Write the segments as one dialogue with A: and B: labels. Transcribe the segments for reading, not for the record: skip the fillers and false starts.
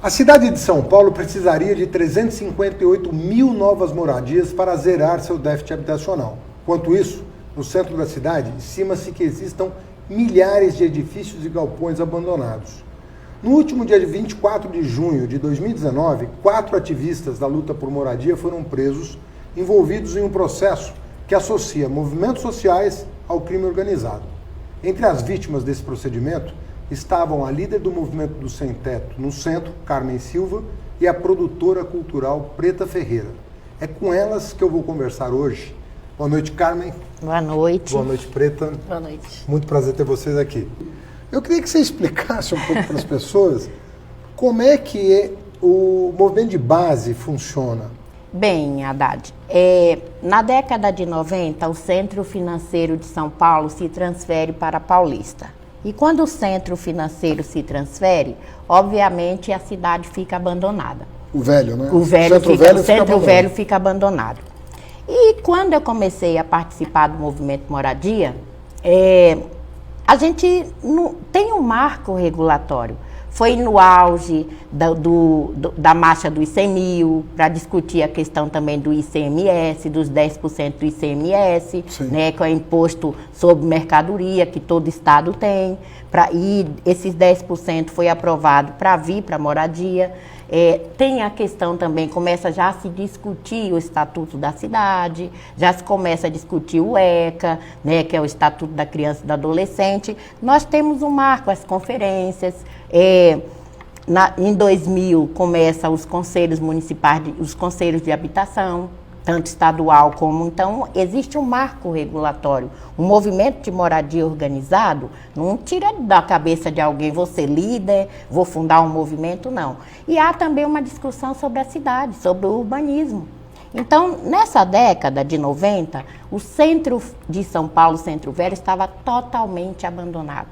A: A cidade de São Paulo precisaria de 358 mil novas moradias para zerar seu déficit habitacional. Enquanto isso, no centro da cidade, estima-se que existam milhares de edifícios e galpões abandonados. No último dia 24 de junho de 2019, 4 ativistas da luta por moradia foram presos, envolvidos em um processo que associa movimentos sociais ao crime organizado. Entre as vítimas desse procedimento estavam a líder do movimento do Sem Teto no centro, Carmen Silva, e a produtora cultural Preta Ferreira. É com elas que eu vou conversar hoje. Boa noite, Carmen.
B: Boa noite.
A: Boa noite, Preta.
B: Boa noite.
A: Muito prazer ter vocês aqui. Eu queria que você explicasse um pouco para as pessoas como é que o movimento de base funciona.
B: Bem, Haddad, na década de 90, o Centro Financeiro de São Paulo se transfere para Paulista. E quando o Centro Financeiro se transfere, obviamente a cidade fica abandonada.
A: O velho, né?
B: O Centro Velho fica abandonado. E quando eu comecei a participar do movimento Moradia, a gente tem um marco regulatório. Foi no auge da marcha do ICMil, para discutir a questão também do ICMS, dos 10% do ICMS, né, que é o imposto sobre mercadoria que todo estado tem. E esses 10% foi aprovado para vir para a moradia. Tem a questão também, começa já a se discutir o Estatuto da Cidade, já se começa a discutir o ECA, né, que é o Estatuto da Criança e do Adolescente. Nós temos um marco, as conferências. Em 2000 começa os conselhos municipais, os conselhos de habitação, tanto estadual como... Então, existe um marco regulatório. Um movimento de moradia organizado não tira da cabeça de alguém, vou ser líder, vou fundar um movimento, não. E há também uma discussão sobre a cidade, sobre o urbanismo. Então, nessa década de 90, o centro de São Paulo, Centro Velho, estava totalmente abandonado.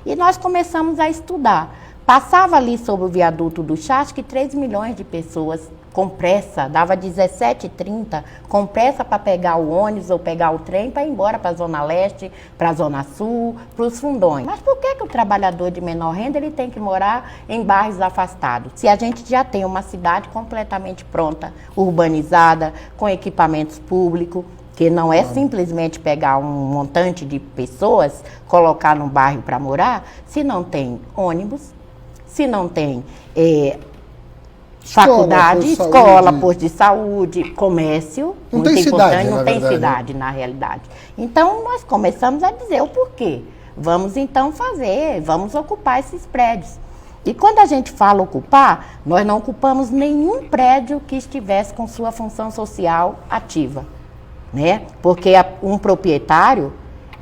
B: E nós começamos a estudar. Passava ali sobre o viaduto do Chá, acho que 3 milhões de pessoas com pressa, dava 17h30, com pressa para pegar o ônibus ou pegar o trem para ir embora para a Zona Leste, para a Zona Sul, para os fundões. Mas por que o trabalhador de menor renda ele tem que morar em bairros afastados? Se a gente já tem uma cidade completamente pronta, urbanizada, com equipamentos públicos, que não é simplesmente pegar um montante de pessoas, colocar num bairro para morar, se não tem ônibus, se não tem faculdade, escola, posto de saúde, comércio,
A: não
B: muito
A: tem
B: importante,
A: cidade,
B: não tem cidade na realidade. Então, nós começamos a dizer o porquê. Vamos então vamos ocupar esses prédios. E quando a gente fala ocupar, nós não ocupamos nenhum prédio que estivesse com sua função social ativa, né? Porque um proprietário,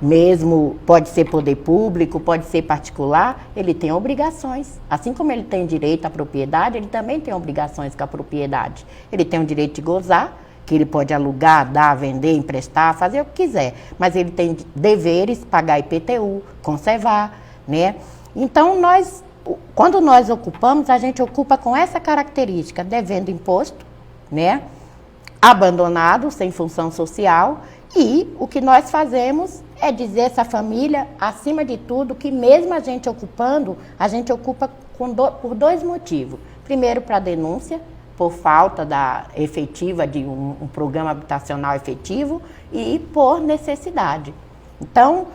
B: mesmo pode ser poder público, pode ser particular, ele tem obrigações. Assim como ele tem direito à propriedade, ele também tem obrigações com a propriedade. Ele tem o direito de gozar, que ele pode alugar, dar, vender, emprestar, fazer o que quiser. Mas ele tem deveres, pagar IPTU, conservar, né? Então, quando nós ocupamos, a gente ocupa com essa característica, devendo imposto, né? Abandonado, sem função social, e o que nós fazemos é dizer a essa família, acima de tudo, que mesmo a gente ocupando, a gente ocupa por 2 motivos. Primeiro, para denúncia, por falta efetiva de um programa habitacional efetivo, e por necessidade. Então,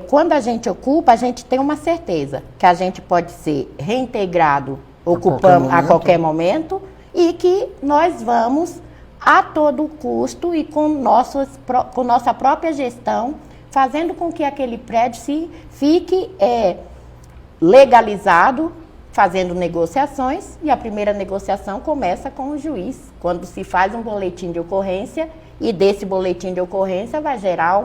B: quando a gente ocupa, a gente tem uma certeza que a gente pode ser reintegrado, ocupando a qualquer momento, e que nós vamos a todo custo e com nossa própria gestão, fazendo com que aquele prédio fique legalizado, fazendo negociações, e a primeira negociação começa com o juiz, quando se faz um boletim de ocorrência, e desse boletim de ocorrência vai gerar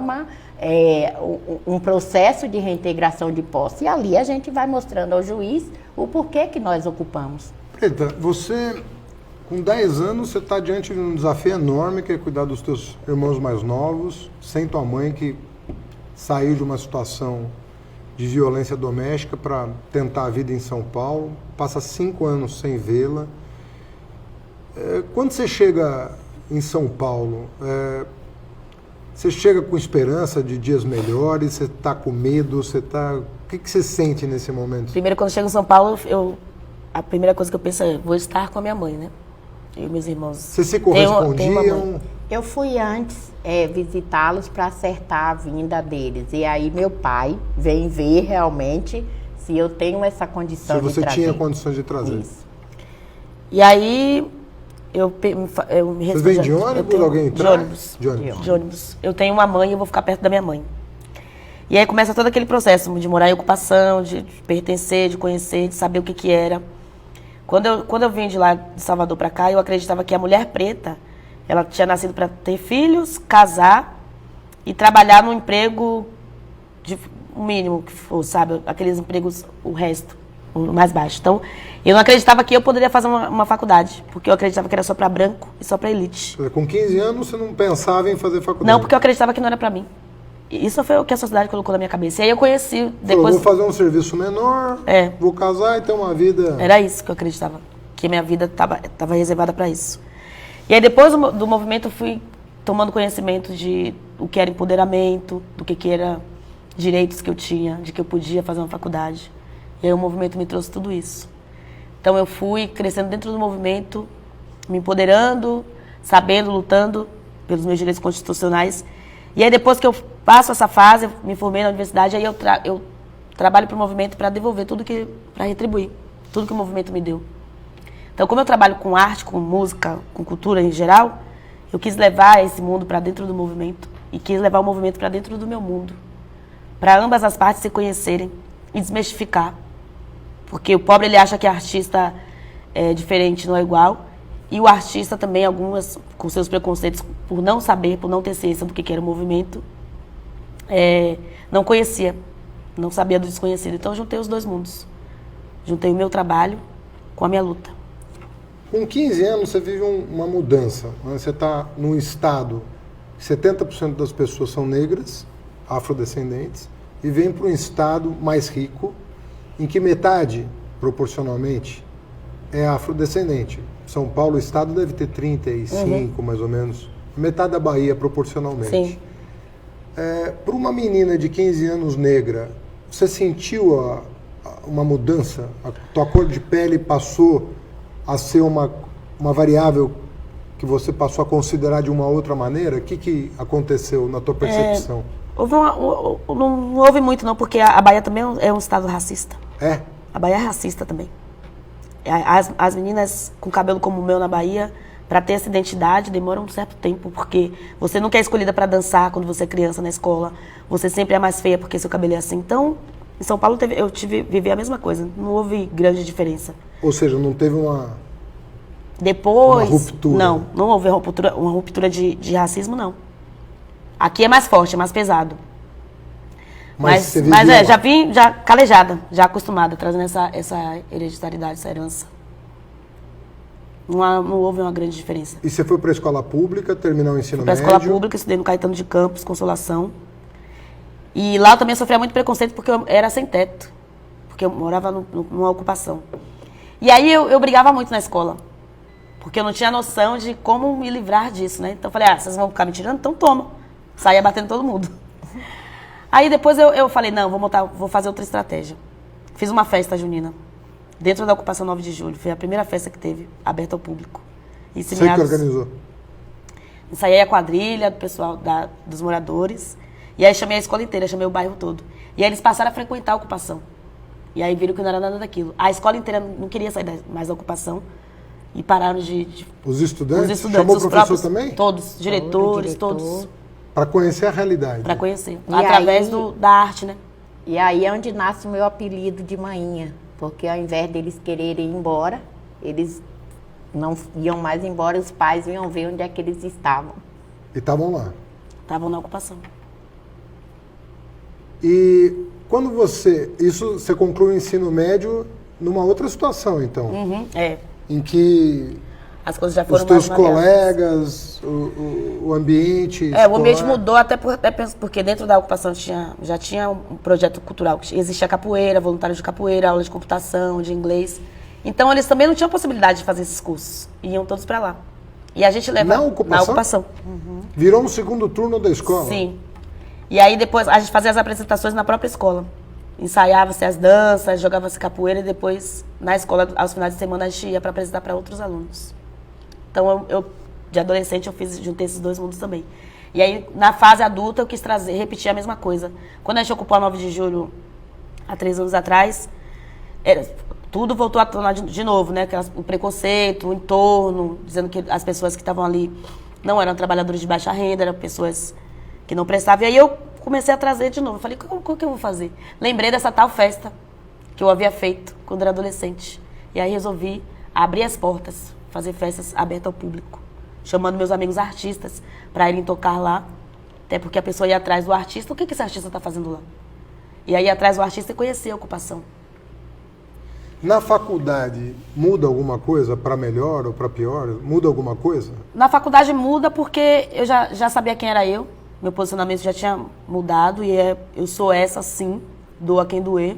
B: um processo de reintegração de posse, e ali a gente vai mostrando ao juiz o porquê que nós ocupamos.
A: Preta, você... Com 10 anos, você está diante de um desafio enorme, que é cuidar dos teus irmãos mais novos, sem tua mãe, que saiu de uma situação de violência doméstica para tentar a vida em São Paulo, passa 5 anos sem vê-la. Quando você chega em São Paulo, você chega com esperança de dias melhores, você está com medo, o que você sente nesse momento?
C: Primeiro, quando eu chego em São Paulo, eu a primeira coisa que eu penso é, vou estar com a minha mãe, né? Eu e meus irmãos.
A: Vocês se correspondiam?
B: Eu fui antes visitá-los para acertar a vinda deles. E aí meu pai vem ver realmente se eu tenho essa condição de trazer.
A: Se você tinha condições de trazer.
B: Isso.
C: E aí eu me
A: Vocês vêm de ônibus? Alguém
C: de ônibus.
A: De ônibus.
C: De ônibus. Eu tenho uma mãe e eu vou ficar perto da minha mãe. E aí começa todo aquele processo de morar em ocupação, de pertencer, de conhecer, de saber o que era. Quando eu vim de lá de Salvador para cá, eu acreditava que a mulher preta, ela tinha nascido para ter filhos, casar e trabalhar num emprego de o mínimo que for, sabe? Aqueles empregos, o resto, o mais baixo. Então, eu não acreditava que eu poderia fazer uma faculdade, porque eu acreditava que era só para branco e só para elite.
A: Com 15 anos, você não pensava em fazer faculdade?
C: Não, porque eu acreditava que não era para mim. Isso foi o que a sociedade colocou na minha cabeça. E aí eu conheci depois...
A: Vou fazer um serviço menor, vou casar e ter uma vida...
C: Era isso que eu acreditava, que minha vida estava reservada para isso. E aí depois do movimento eu fui tomando conhecimento de o que era empoderamento, do que era direitos que eu tinha, de que eu podia fazer uma faculdade. E aí o movimento me trouxe tudo isso. Então eu fui crescendo dentro do movimento, me empoderando, sabendo, lutando pelos meus direitos constitucionais. E aí depois que eu passo essa fase, eu me formei na universidade, aí eu trabalho para o movimento para devolver tudo para retribuir, tudo que o movimento me deu. Então, como eu trabalho com arte, com música, com cultura em geral, eu quis levar esse mundo para dentro do movimento e quis levar o movimento para dentro do meu mundo, para ambas as partes se conhecerem e desmistificar. Porque o pobre, ele acha que artista é diferente, não é igual, e o artista também, algumas com seus preconceitos, por não saber, por não ter ciência do que era o movimento, não conhecia, não sabia do desconhecido. Então eu juntei os dois mundos. Juntei o meu trabalho com a minha luta.
A: Com 15 anos você vive uma mudança. Né? Você está num estado que 70% das pessoas são negras, afrodescendentes, e vem para um estado mais rico, em que metade, proporcionalmente, é afrodescendente. São Paulo, o estado deve ter 35, mais ou menos. Metade da Bahia, proporcionalmente.
C: Sim.
A: Para uma menina de 15 anos negra, você sentiu uma mudança? A tua cor de pele passou a ser uma variável que você passou a considerar de uma outra maneira? O que aconteceu na tua percepção?
C: Não houve muito não, porque a Bahia também é um estado racista.
A: É?
C: A Bahia é racista também. As meninas com cabelo como o meu na Bahia, para ter essa identidade, demora um certo tempo, porque você nunca é escolhida para dançar quando você é criança na escola, você sempre é mais feia porque seu cabelo é assim. Então, em São Paulo eu vivi a mesma coisa, não houve grande diferença.
A: Ou seja, não teve uma
C: ruptura? Não houve uma ruptura de racismo, não. Aqui é mais forte, é mais pesado. Mas já vim calejada, já acostumada, trazendo essa hereditariedade, essa herança. Não houve uma grande diferença.
A: E você foi para a escola pública, terminou o ensino médio?
C: Para a escola pública, estudei no Caetano de Campos, Consolação. E lá eu também sofria muito preconceito porque eu era sem teto. Porque eu morava numa ocupação. E aí eu brigava muito na escola. Porque eu não tinha noção de como me livrar disso, né? Então eu falei, vocês vão ficar me tirando? Então toma. Saía batendo todo mundo. Aí depois eu falei, não, vou fazer outra estratégia. Fiz uma festa junina, dentro da ocupação 9 de julho. Foi a primeira festa que teve, aberta ao público.
A: Você que organizou?
C: Ensaiei a quadrilha do pessoal dos moradores. E aí chamei a escola inteira, chamei o bairro todo. E aí eles passaram a frequentar a ocupação. E aí viram que não era nada daquilo. A escola inteira não queria sair mais da ocupação. E pararam de...
A: Os estudantes? Chamou o professor também?
C: Todos, diretores, todos.
A: Para conhecer a realidade.
C: Para conhecer. Através da arte, né?
B: E aí é onde nasce o meu apelido de Mainha. Porque ao invés deles quererem ir embora, eles não iam mais embora, os pais iam ver onde é que eles estavam.
A: E estavam lá?
C: Estavam na ocupação.
A: E quando você conclui o ensino médio numa outra situação, então? Em que
C: as coisas já foram
A: os teus colegas, o ambiente escolar...
C: O ambiente mudou até porque dentro da ocupação já tinha um projeto cultural. Existia capoeira, voluntário de capoeira, aula de computação, de inglês. Então eles também não tinham possibilidade de fazer esses cursos. Iam todos para lá. E a gente leva...
A: Na ocupação? Virou um segundo turno da escola?
C: Sim. E aí depois a gente fazia as apresentações na própria escola. ensaiava-se as danças, jogava-se capoeira e depois, na escola, aos finais de semana, a gente ia para apresentar para outros alunos. Então, de adolescente, juntei esses dois mundos também. E aí, na fase adulta, eu quis repetir a mesma coisa. Quando a gente ocupou a 9 de julho, há 3 anos atrás, tudo voltou à tona de novo, né? O preconceito, o entorno, dizendo que as pessoas que estavam ali não eram trabalhadores de baixa renda, eram pessoas que não prestavam. E aí eu comecei a trazer de novo. Eu falei, como que eu vou fazer? Lembrei dessa tal festa que eu havia feito quando era adolescente. E aí resolvi abrir as portas, fazer festas abertas ao público, chamando meus amigos artistas para irem tocar lá. Até porque a pessoa ia atrás do artista. O que esse artista está fazendo lá? E aí ia atrás do artista e conhecer a ocupação.
A: Na faculdade, muda alguma coisa para melhor ou para pior? Muda alguma coisa?
C: Na faculdade muda porque eu já sabia quem era eu. Meu posicionamento já tinha mudado e eu sou essa, sim, doa quem doer.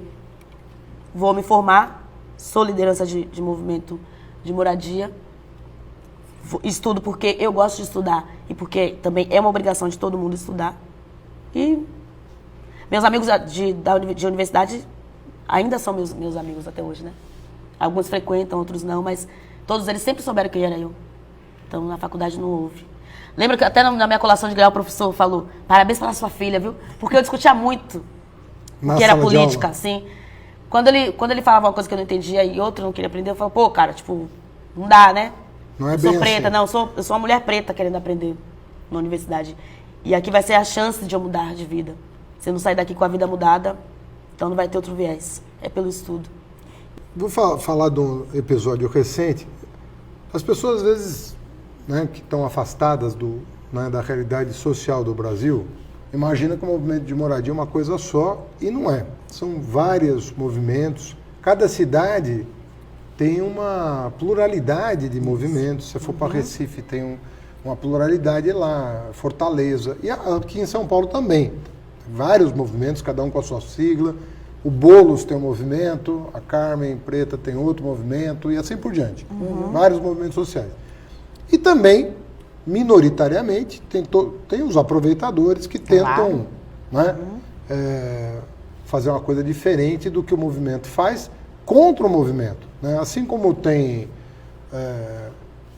C: Vou me formar, sou liderança de movimento de moradia. Estudo porque eu gosto de estudar e porque também é uma obrigação de todo mundo estudar. E meus amigos de universidade ainda são meus amigos até hoje, né? Alguns frequentam, outros não, mas todos eles sempre souberam quem era eu. Então, na faculdade não houve. Lembro que até na minha colação de grau o professor falou, parabéns pela sua filha, viu? Porque eu discutia muito o que era política, assim. Quando ele falava uma coisa que eu não entendia e outro não queria aprender, eu falava, pô, cara, tipo, não dá, né?
A: Não é
C: eu
A: bem
C: sou preta,
A: assim.
C: não, eu sou uma mulher preta querendo aprender na universidade. E aqui vai ser a chance de eu mudar de vida. Se eu não sair daqui com a vida mudada, então não vai ter outro viés. É pelo estudo.
A: Vou falar de um episódio recente. As pessoas, às vezes, né, que estão afastadas da realidade social do Brasil, imaginam que o movimento de moradia é uma coisa só, e não é. São vários movimentos. Cada cidade tem uma pluralidade de movimentos. Se você for para Recife, tem uma pluralidade lá, Fortaleza. E aqui em São Paulo também. Vários movimentos, cada um com a sua sigla. O Boulos tem um movimento, a Carmen Preta tem outro movimento e assim por diante. Vários movimentos sociais. E também, minoritariamente, tem os aproveitadores que tentam, né, fazer uma coisa diferente do que o movimento faz contra o movimento. Né? Assim como tem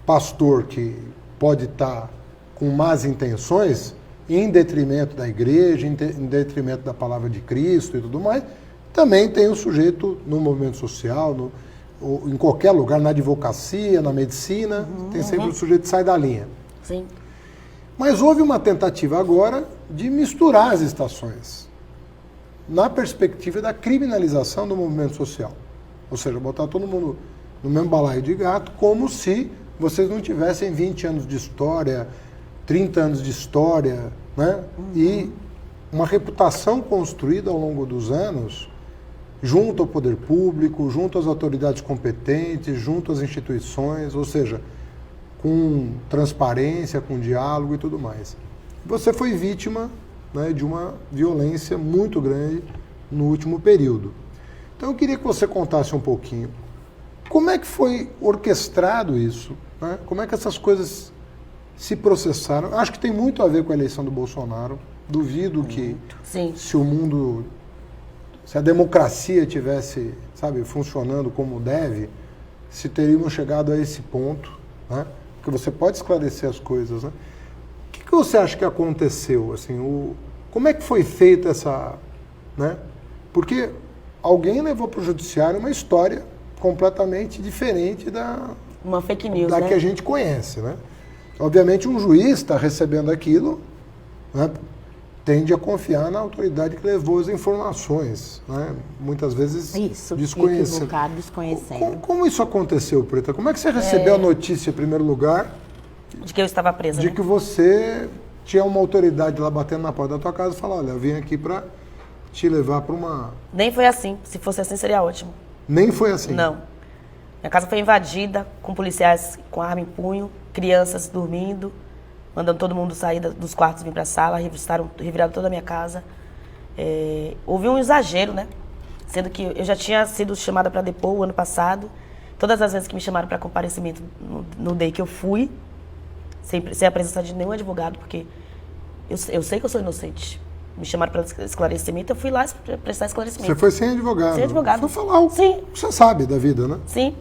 A: pastor que pode estar com más intenções, em detrimento da igreja, em detrimento da palavra de Cristo e tudo mais, também tem o sujeito no movimento social, em qualquer lugar, na advocacia, na medicina, tem sempre o sujeito que sai da linha.
C: Sim.
A: Mas houve uma tentativa agora de misturar as estações, na perspectiva da criminalização do movimento social. Ou seja, botar todo mundo no mesmo balaio de gato, como se vocês não tivessem 20 anos de história, 30 anos de história, né? E uma reputação construída ao longo dos anos, junto ao poder público, junto às autoridades competentes, junto às instituições, ou seja, com transparência, com diálogo e tudo mais. Você foi vítima, né, de uma violência muito grande no último período. Então eu queria que você contasse um pouquinho como é que foi orquestrado isso, né? Como é que essas coisas se processaram. Acho que tem muito a ver com a eleição do Bolsonaro. Duvido que se a democracia tivesse, sabe, funcionando como deve, se teríamos chegado a esse ponto, né? Porque você pode esclarecer as coisas, né? O que você acha que aconteceu? Assim, como é que foi feita essa, né? Porque alguém levou para o judiciário uma história completamente diferente
C: uma fake news,
A: da
C: né?
A: que a gente conhece, né? Obviamente, um juiz está recebendo aquilo, né, tende a confiar na autoridade que levou as informações, né? Muitas vezes desconhecendo. Como isso aconteceu, Preta? Como é que você recebeu a notícia, em primeiro lugar,
C: de que eu estava presa,
A: de que você tinha uma autoridade lá batendo na porta da tua casa e falar, olha, eu vim aqui para te levar para uma...
C: Nem foi assim. Se fosse assim, seria ótimo.
A: Nem foi assim?
C: Não. Minha casa foi invadida com policiais com arma em punho, crianças dormindo, mandando todo mundo sair dos quartos e vir para a sala, reviraram toda a minha casa. Houve um exagero, né? Sendo que eu já tinha sido chamada para depor o ano passado. Todas as vezes que me chamaram para comparecimento no day que eu fui, sem a presença de nenhum advogado, porque eu sei que eu sou inocente. Me chamaram para esclarecimento, eu fui lá prestar esclarecimento.
A: Você foi sem advogado?
C: Sem advogado.
A: Foi falar o
C: Sim.
A: que você sabe da vida, né?
C: Sim.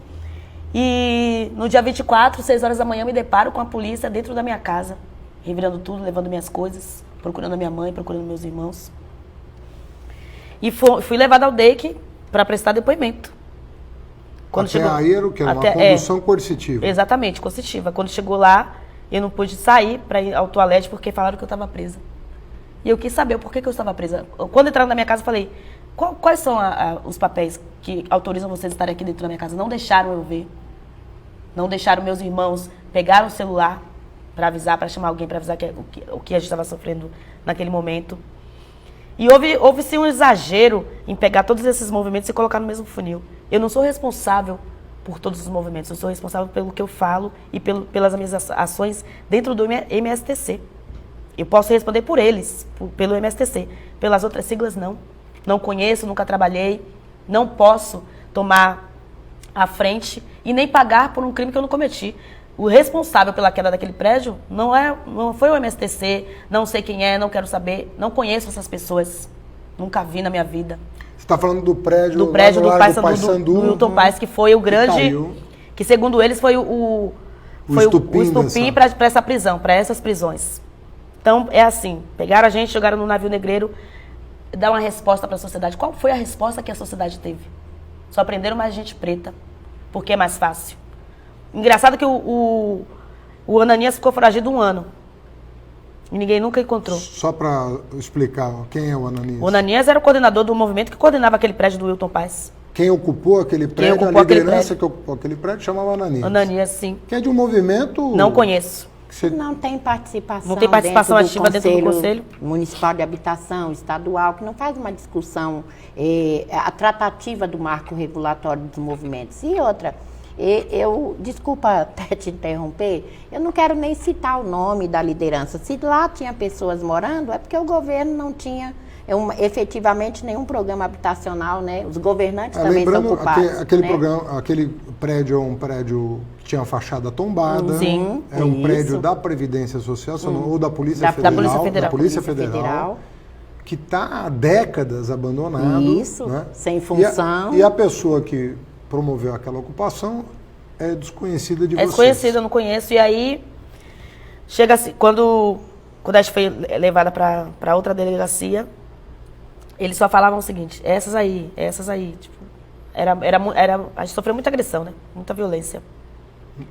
C: E no dia 24, 6 horas da manhã, me deparo com a polícia dentro da minha casa, revirando tudo, levando minhas coisas, procurando a minha mãe, procurando meus irmãos. E fui levada ao DEIC para prestar depoimento. Quando
A: Até aí era o quê? Uma condução coercitiva.
C: Exatamente, coercitiva. Quando chegou lá, eu não pude sair para ir ao toalete porque falaram que eu estava presa. E eu quis saber o porquê que eu estava presa. Quando entraram na minha casa, eu falei, quais são os papéis que autorizam vocês a estarem aqui dentro da minha casa? Não deixaram eu ver. Não deixaram meus irmãos, pegaram o celular para avisar, para chamar alguém para avisar o que a gente estava sofrendo naquele momento. E houve-se um exagero em pegar todos esses movimentos e colocar no mesmo funil. Eu não sou responsável por todos os movimentos, eu sou responsável pelo que eu falo e pelas minhas ações dentro do MSTC. Eu posso responder por eles, pelo MSTC. Pelas outras siglas, não. Não conheço, nunca trabalhei. Não posso tomar a frente e nem pagar por um crime que eu não cometi. O responsável pela queda daquele prédio não foi o MSTC, não sei quem é, não quero saber, não conheço essas pessoas. Nunca vi na minha vida.
A: Você está falando do prédio
C: do Wilton Paes, que foi o grande... Que segundo eles foi o estupim para essa prisão, para essas prisões. Então, é assim, pegaram a gente, jogaram no navio negreiro, dar uma resposta para a sociedade. Qual foi a resposta que a sociedade teve? Só prenderam mais gente preta, porque é mais fácil. Engraçado que o Ananias ficou foragido 1 ano. E ninguém nunca encontrou.
A: Só para explicar, quem é o Ananias?
C: O Ananias era o coordenador do movimento que coordenava aquele prédio do Wilton Paes.
A: Quem ocupou aquele prédio, a liderança que ocupou aquele prédio chamava Ananias.
C: Ananias, sim.
A: Que é de um movimento...
C: Não conheço.
B: Não tem participação.
C: Não tem participação ativa dentro do Conselho
B: Municipal de Habitação, estadual, que não faz uma discussão, a tratativa do marco regulatório dos movimentos. E outra, desculpa até te interromper, eu não quero nem citar o nome da liderança. Se lá tinha pessoas morando, é porque o governo não tinha efetivamente nenhum programa habitacional, né? Os governantes também são ocupados.
A: Aquele prédio é um prédio que tinha fachada tombada.
C: Sim.
A: É um prédio da Previdência Social, ou da Polícia Federal. Da Polícia Federal. Que está há décadas abandonado.
B: Isso, né? Sem função.
A: E a pessoa que promoveu aquela ocupação é desconhecida de vocês.
C: É desconhecida, eu não conheço. E aí, chega assim, quando a gente foi levada para outra delegacia, eles só falavam o seguinte, essas aí. Tipo, a gente sofreu muita agressão, né? Muita violência.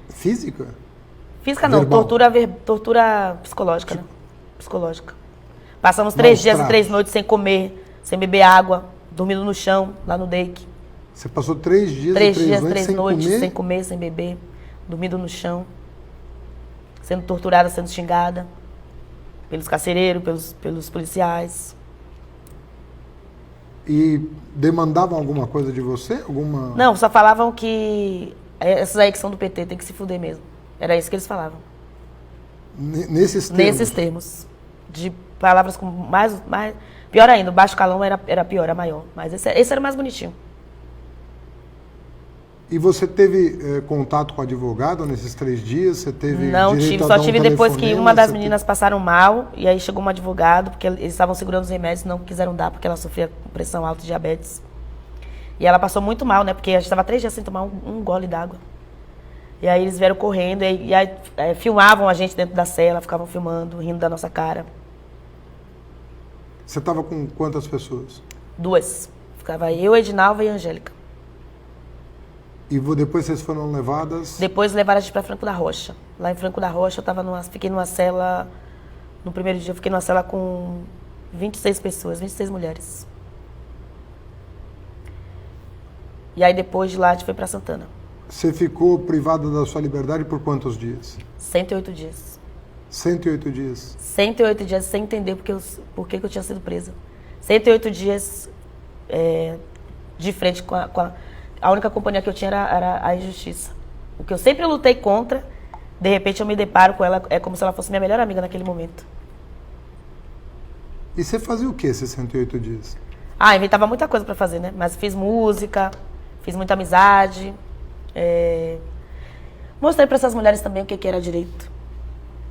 A: Física?
C: Física não, tortura psicológica, né? Psicológica. Passamos 3 dias e 3 noites sem comer, sem beber água, dormindo no chão, lá no DEIC.
A: Você passou 3 dias e 3 noites
C: sem comer, sem beber, dormindo no chão, sendo torturada, sendo xingada pelos carcereiros, pelos policiais.
A: E demandavam alguma coisa de você?
C: Não, só falavam que essas aí que são do PT tem que se fuder mesmo. Era isso que eles falavam.
A: Nesses termos?
C: Nesses termos. De palavras com mais... Pior ainda, o baixo calão era pior, era maior. Mas esse era o mais bonitinho.
A: E você teve contato com a advogada nesses 3 dias? Você teve
C: Não tive, só tive depois que uma das meninas passaram mal, e aí chegou um advogado, porque eles estavam segurando os remédios, não quiseram dar, porque ela sofria pressão alta e diabetes. E ela passou muito mal, né, porque a gente estava 3 dias sem tomar um gole d'água. E aí eles vieram correndo, e aí filmavam a gente dentro da cela, ficavam filmando, rindo da nossa cara.
A: Você estava com quantas pessoas?
C: 2. Ficava eu, Edinalva e Angélica.
A: E depois vocês foram levadas?
C: Depois levaram a gente para Franco da Rocha. Lá em Franco da Rocha, fiquei numa cela, no primeiro dia eu fiquei numa cela com 26 pessoas, 26 mulheres. E aí depois de lá a gente foi para Santana.
A: Você ficou privada da sua liberdade por quantos dias?
C: 108 dias.
A: 108 dias?
C: 108 dias sem entender por que eu tinha sido presa. 108 dias de frente com a única companhia que eu tinha era a injustiça. O que eu sempre lutei contra, de repente eu me deparo com ela, é como se ela fosse minha melhor amiga naquele momento.
A: E você fazia o que esses 108 dias?
C: Inventava muita coisa para fazer, né? Mas fiz música, fiz muita amizade. Mostrei para essas mulheres também o que era direito.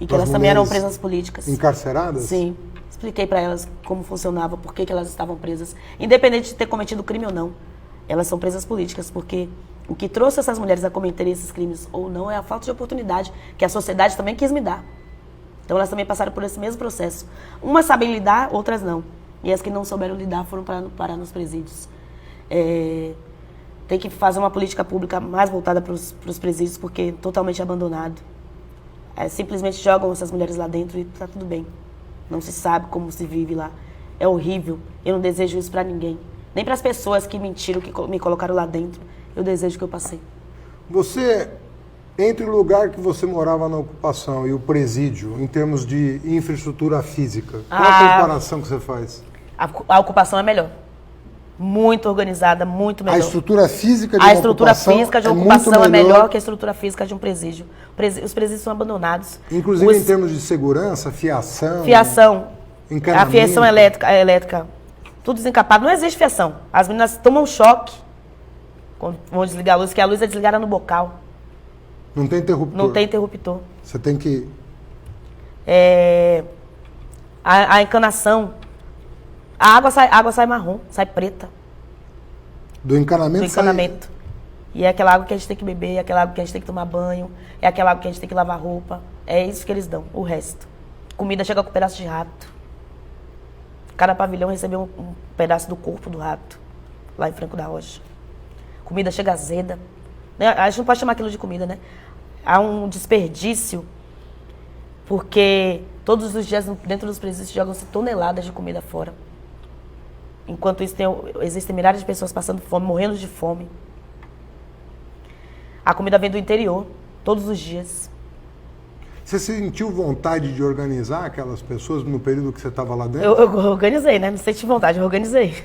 C: E que elas também eram presas políticas.
A: Encarceradas?
C: Sim. Expliquei para elas como funcionava, por que elas estavam presas. Independente de ter cometido crime ou não, elas são presas políticas, porque o que trouxe essas mulheres a cometerem esses crimes ou não é a falta de oportunidade que a sociedade também quis me dar. Então elas também passaram por esse mesmo processo. Umas sabem lidar, outras não. E as que não souberam lidar foram parar nos presídios. Tem que fazer uma política pública mais voltada para os presídios, porque totalmente abandonado. Simplesmente jogam essas mulheres lá dentro e está tudo bem. Não se sabe como se vive lá. É horrível. Eu não desejo isso para ninguém. Nem para as pessoas que mentiram, que me colocaram lá dentro. Eu desejo que eu passei.
A: Você, entre o lugar que você morava na ocupação e o presídio, em termos de infraestrutura física, qual a comparação que você faz?
C: A ocupação é melhor. Muito organizada, muito melhor.
A: A estrutura física de
C: a
A: uma
C: estrutura
A: ocupação
C: física de
A: é
C: uma ocupação
A: muito
C: é melhor que a estrutura física de um presídio. Os presídios são abandonados.
A: Inclusive em termos de segurança, fiação,
C: a fiação elétrica, tudo desencapado. Não existe fiação. As meninas tomam choque quando vão desligar a luz, que a luz é desligada no bocal.
A: Não tem interruptor.
C: Não tem interruptor.
A: Você tem que...
C: A encanação, a água sai marrom, sai preta.
A: Do encanamento?
C: Do encanamento. E é aquela água que a gente tem que beber, é aquela água que a gente tem que tomar banho, é aquela água que a gente tem que lavar roupa. É isso que eles dão, o resto. Comida chega com pedaço de rato. Cada pavilhão recebeu um pedaço do corpo do rato, lá em Franco da Rocha. Comida chega azeda. A gente não pode chamar aquilo de comida, né? Há um desperdício, porque todos os dias dentro dos presídios jogam-se toneladas de comida fora. Enquanto isso, existem milhares de pessoas passando fome, morrendo de fome. A comida vem do interior, todos os dias.
A: Você sentiu vontade de organizar aquelas pessoas no período que você estava lá dentro?
C: Eu organizei, né? Não senti vontade, eu organizei.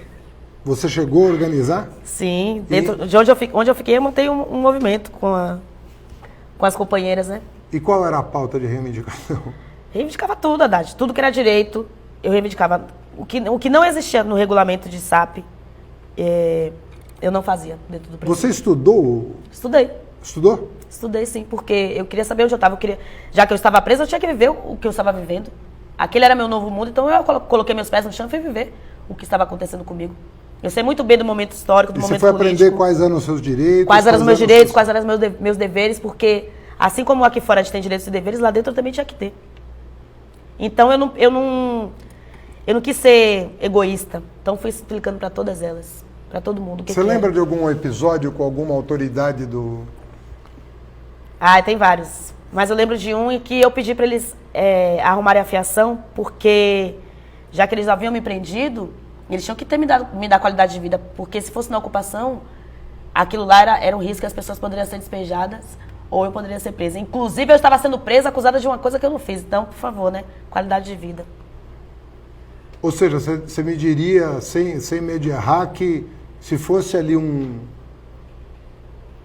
A: Você chegou a organizar?
C: Sim, dentro de onde eu fiquei, eu montei um movimento com as companheiras, né?
A: E qual era a pauta de reivindicação?
C: Reivindicava tudo, Haddad. Tudo que era direito, eu reivindicava. O que não existia no regulamento de SAP, eu não fazia dentro do presídio.
A: Você estudou?
C: Estudei.
A: Estudou?
C: Estudei, sim, porque eu queria saber onde eu estava. Já que eu estava presa, eu tinha que viver o que eu estava vivendo. Aquele era meu novo mundo, então eu coloquei meus pés no chão e fui viver o que estava acontecendo comigo. Eu sei muito bem do momento histórico, do momento político.
A: Você foi aprender quais eram os seus direitos?
C: Quais eram os meus direitos, quais eram os meus deveres, porque assim como aqui fora a gente tem direitos e deveres, lá dentro eu também tinha que ter. Então eu não quis ser egoísta, então fui explicando para todas elas, para todo mundo.
A: Você lembra de algum episódio com alguma autoridade do...
C: Tem vários. Mas eu lembro de um em que eu pedi para eles arrumarem a fiação, porque já que eles haviam me prendido, eles tinham que me dar qualidade de vida, porque se fosse na ocupação, aquilo lá era um risco que as pessoas poderiam ser despejadas ou eu poderia ser presa. Inclusive, eu estava sendo presa, acusada de uma coisa que eu não fiz. Então, por favor, né? Qualidade de vida.
A: Ou seja, você me diria, sem medo de errar, que se fosse ali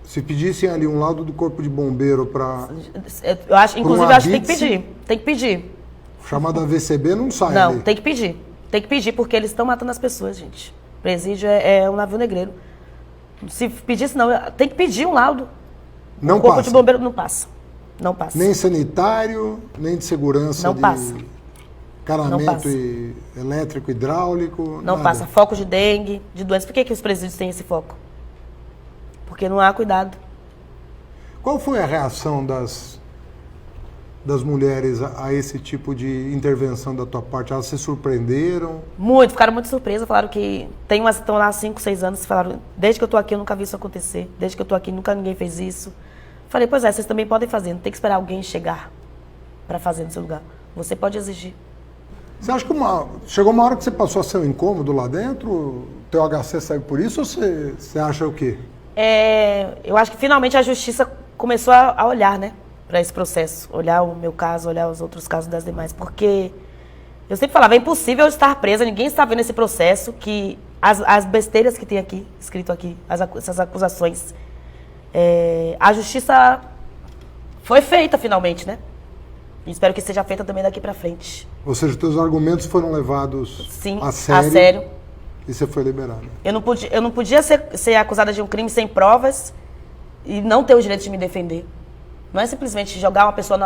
A: se pedissem ali um laudo do corpo de bombeiro para...
C: Eu acho que tem que pedir. Tem que pedir.
A: Chamado AVCB não sai.
C: Não,
A: ali.
C: tem que pedir. Tem que pedir, porque eles estão matando as pessoas, gente. Presídio é um navio negreiro. Se pedisse, não. Tem que pedir um laudo.
A: Não
C: o corpo
A: passa.
C: de bombeiro não passa. Não passa.
A: Nem sanitário, nem de segurança.
C: Não passa.
A: Encanamento elétrico, hidráulico.
C: Não
A: nada.
C: passa. Foco de dengue, de doença. Por que os presídios têm esse foco? Porque não há cuidado.
A: Qual foi a reação das mulheres a esse tipo de intervenção da tua parte? Elas se surpreenderam?
C: Muito, ficaram muito surpresas. Falaram que estão lá há 5, 6 anos. Falaram, desde que eu estou aqui eu nunca vi isso acontecer. Desde que eu estou aqui nunca ninguém fez isso. Falei, pois é, vocês também podem fazer. Não tem que esperar alguém chegar para fazer no seu lugar. Você pode exigir.
A: Você acha que chegou uma hora que você passou a ser um incômodo lá dentro? O teu HC saiu por isso ou você acha o quê?
C: Eu acho que finalmente a justiça começou a olhar, né? Para esse processo, olhar o meu caso, olhar os outros casos das demais, porque eu sempre falava, é impossível eu estar presa, ninguém está vendo esse processo, que as besteiras que tem aqui, escrito aqui, essas acusações, a justiça foi feita finalmente, né? E espero que seja feita também daqui para frente.
A: Ou seja, os teus argumentos foram levados
C: Sim,
A: a sério. E você foi liberado.
C: Eu não podia ser acusada de um crime sem provas e não ter o direito de me defender. Não é simplesmente jogar uma pessoa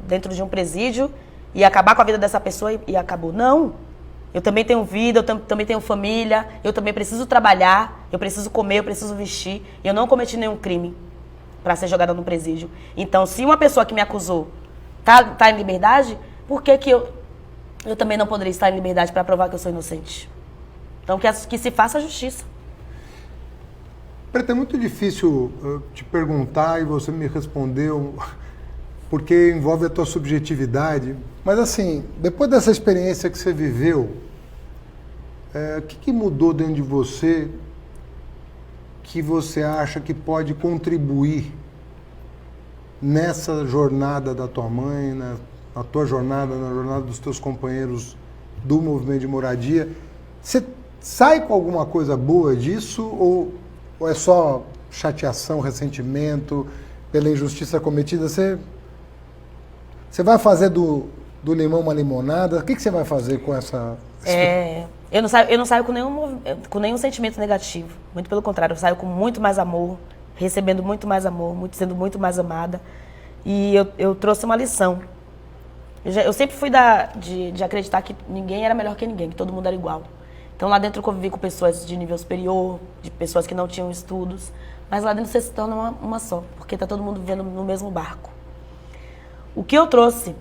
C: dentro de um presídio e acabar com a vida dessa pessoa e acabou. Não. Eu também tenho vida, também tenho família, eu também preciso trabalhar, eu preciso comer, eu preciso vestir. E eu não cometi nenhum crime para ser jogada no presídio. Então, se uma pessoa que me acusou tá em liberdade, por que eu também não poderia estar em liberdade para provar que eu sou inocente? Então, que se faça a justiça.
A: Preta, é muito difícil te perguntar e você me respondeu, porque envolve a tua subjetividade. Mas assim, depois dessa experiência que você viveu, o que mudou dentro de você que você acha que pode contribuir nessa jornada da tua mãe, na tua jornada, na jornada dos teus companheiros do movimento de moradia? Você sai com alguma coisa boa disso ou é só chateação, ressentimento pela injustiça cometida? Você vai fazer do limão uma limonada? O que você vai fazer com essa...
C: Eu não saio com nenhum sentimento negativo. Muito pelo contrário, eu saio com muito mais amor, recebendo muito mais amor, sendo muito mais amada. E eu trouxe uma lição. Eu sempre fui de acreditar que ninguém era melhor que ninguém, que todo mundo era igual. Então lá dentro eu convivi com pessoas de nível superior, de pessoas que não tinham estudos. Mas lá dentro você se torna uma só, porque está todo mundo vivendo no mesmo barco. O que eu trouxe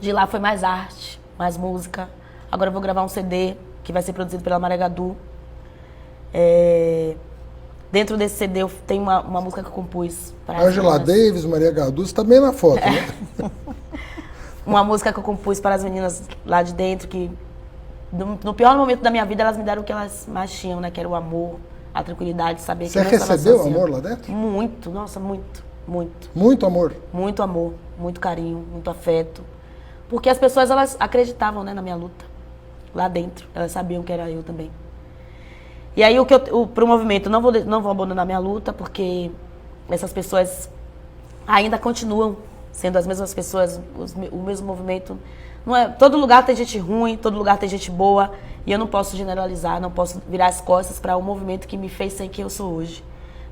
C: de lá foi mais arte, mais música. Agora eu vou gravar um CD que vai ser produzido pela Maré Gadu. Dentro desse CD tem uma música que eu compus.
A: Angela Davis, Maria Gadu, você tá bem na foto, né?
C: Uma música que eu compus para as meninas lá de dentro, que no pior momento da minha vida elas me deram o que elas mais tinham, né? Que era o amor, a tranquilidade, saber que
A: você recebeu amor lá dentro?
C: Muito, nossa, muito, muito.
A: Muito amor?
C: Muito amor, muito carinho, muito afeto. Porque as pessoas, elas acreditavam, né, na minha luta. Lá dentro, elas sabiam que era eu também. E aí, pro movimento, não vou abandonar minha luta, porque essas pessoas ainda continuam sendo as mesmas pessoas, o mesmo movimento. Não é, todo lugar tem gente ruim, todo lugar tem gente boa, e eu não posso generalizar, não posso virar as costas para um movimento que me fez ser quem eu sou hoje.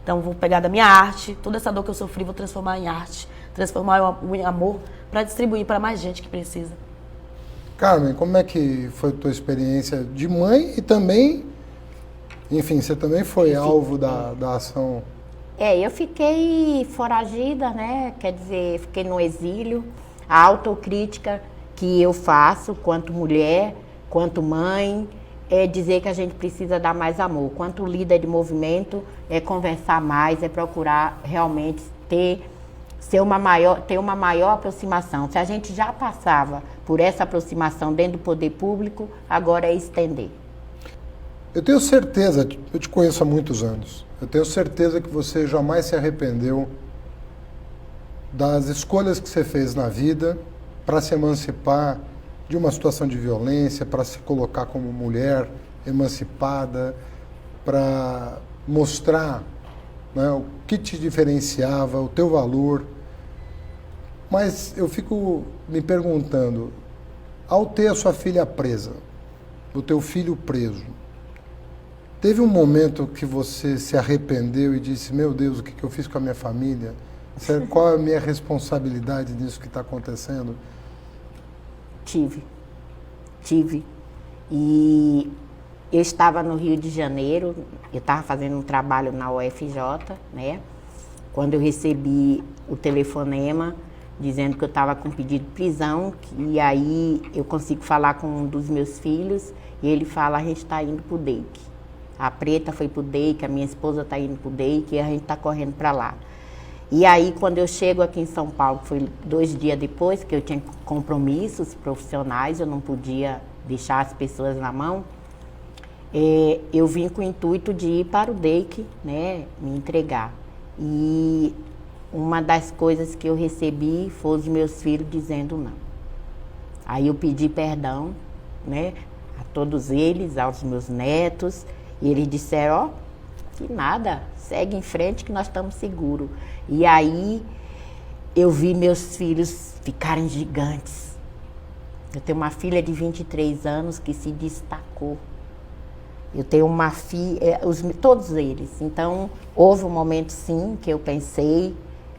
C: Então, vou pegar da minha arte, toda essa dor que eu sofri, vou transformar em arte, transformar em amor, para distribuir para mais gente que precisa.
A: Carmen, como é que foi a tua experiência de mãe e também, enfim, você também foi alvo da ação?
B: Eu fiquei foragida, né? Quer dizer, fiquei no exílio. A autocrítica que eu faço quanto mulher, quanto mãe, é dizer que a gente precisa dar mais amor. Quanto líder de movimento, é conversar mais, é procurar realmente ter uma maior aproximação. Se a gente já passava por essa aproximação dentro do poder público, agora é estender.
A: Eu tenho certeza, eu te conheço há muitos anos, eu tenho certeza que você jamais se arrependeu das escolhas que você fez na vida para se emancipar de uma situação de violência, para se colocar como mulher emancipada, para mostrar, né, o que te diferenciava, o teu valor. Mas eu fico me perguntando, ao ter a sua filha presa, o teu filho preso, teve um momento que você se arrependeu e disse, meu Deus, o que eu fiz com a minha família? Qual é a minha responsabilidade nisso que está acontecendo?
B: Tive. E eu estava no Rio de Janeiro, eu estava fazendo um trabalho na UFJ, né? Quando eu recebi o telefonema dizendo que eu estava com pedido de prisão, e aí eu consigo falar com um dos meus filhos, e ele fala, a gente está indo para o DEIC. A Preta foi para o DEIC, a minha esposa está indo para o DEIC, e a gente está correndo para lá. E aí, quando eu chego aqui em São Paulo, foi 2 dias depois, que eu tinha compromissos profissionais, eu não podia deixar as pessoas na mão, eu vim com o intuito de ir para o DEIC, né, me entregar. E uma das coisas que eu recebi foi os meus filhos dizendo não. Aí eu pedi perdão, né, a todos eles, aos meus netos, e eles disseram, que nada, segue em frente que nós estamos seguros. E aí eu vi meus filhos ficarem gigantes. Eu tenho uma filha de 23 anos que se destacou. Eu tenho uma filha, todos eles. Então, houve um momento, sim, que eu pensei,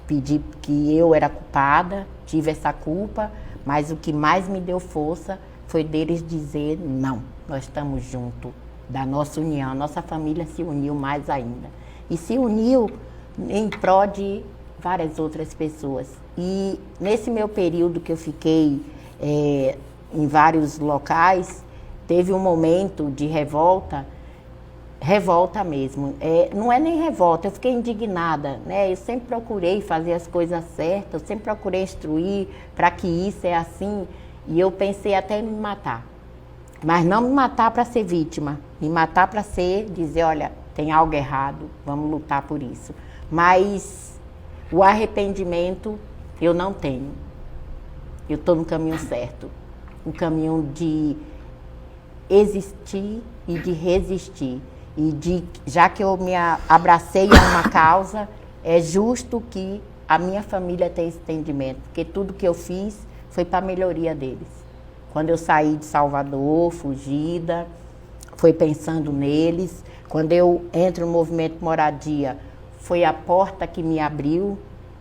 B: pedi que eu era culpada, tive essa culpa, mas o que mais me deu força foi deles dizer não, nós estamos juntos, da nossa união, a nossa família se uniu mais ainda. E se uniu em prol de várias outras pessoas. E nesse meu período que eu fiquei em vários locais, teve um momento de revolta mesmo. Não é nem revolta, eu fiquei indignada, né? Eu sempre procurei fazer as coisas certas, eu sempre procurei instruir para que isso é assim, e eu pensei até em me matar. Mas não me matar para ser vítima, me matar para dizer, olha, tem algo errado, vamos lutar por isso. Mas o arrependimento eu não tenho. Eu estou no caminho certo, um caminho de existir e de resistir. E já que eu me abracei a uma causa, é justo que a minha família tenha esse entendimento, porque tudo que eu fiz foi para a melhoria deles. Quando eu saí de Salvador, fugida, foi pensando neles. Quando eu entro no movimento Moradia, foi a porta que me abriu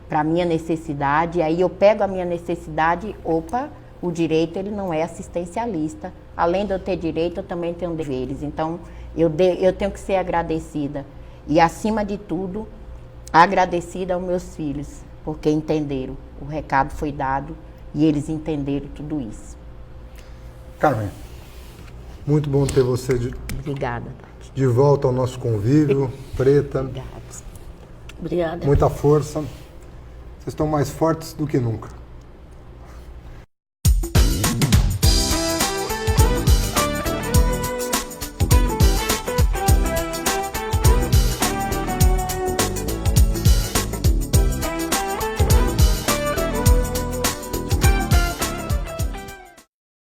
B: para a minha necessidade. Aí eu pego a minha necessidade, o direito ele não é assistencialista. Além de eu ter direito, eu também tenho deveres. Então, eu tenho que ser agradecida. E, acima de tudo, agradecida aos meus filhos, porque entenderam. O recado foi dado e eles entenderam tudo isso.
A: Carmen, muito bom ter você
B: Obrigada, Tati.
A: De volta ao nosso convívio. Preta.
B: Obrigada.
C: Obrigada.
A: Muita força. Vocês estão mais fortes do que nunca.